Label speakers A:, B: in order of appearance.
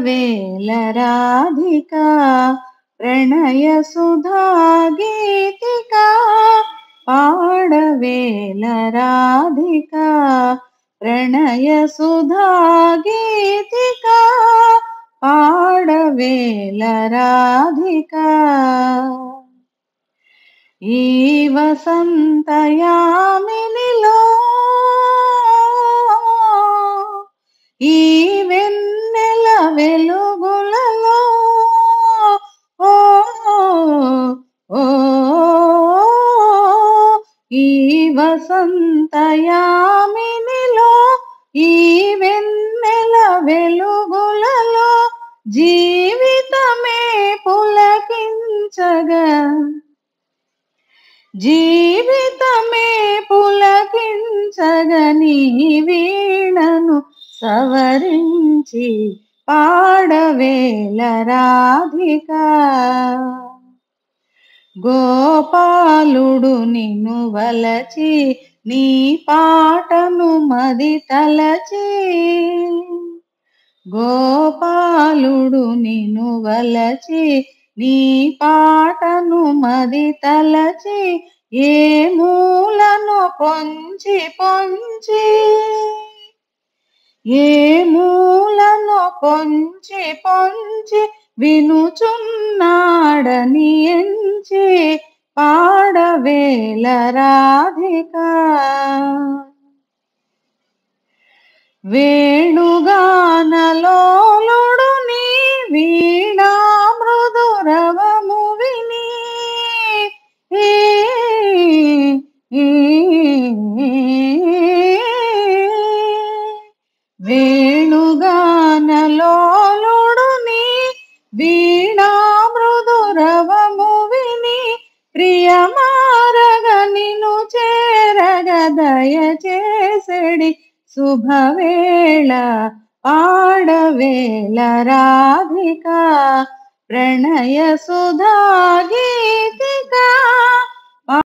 A: పాడవేల రాధిక ప్రణయ సుధా గీతిక పాడవేల రాధిక ప్రణయ సుధా గీతిక పాడవేల రాధిక ఈ వసంతయామినిలో ఈ వెన్నెల వెలుగులలో ఓ ఓ ఈ వసంతయామినిలో ఈ వెన్నెల వెలుగులలో జీవితమే పులకించగా జీవితమే పులకించగని వీణను సవరించి పాడవేల రాధిక గోపాలుడు నిన్ను వలచి నీ పాటను మది తలచి గోపాలుడు నిన్ను వలచి నీ పాటను మది తలచి ఏ మూలను పొంచి పొంచి ఏ మూలను పొంచి పొంచి వినుచున్నాడని ఎంచి పాడవేల రాధిక వేణుగానలోలుడు నీ వీణా మృదురవము విని వేణుగానలోలుడు నీ వీణా మృదురవము విని ప్రియమారగ నిన్ను చేరగ దయచేసెడి శుభవేళ పాడవేల రాధిక ప్రణయ సుధా గీతిక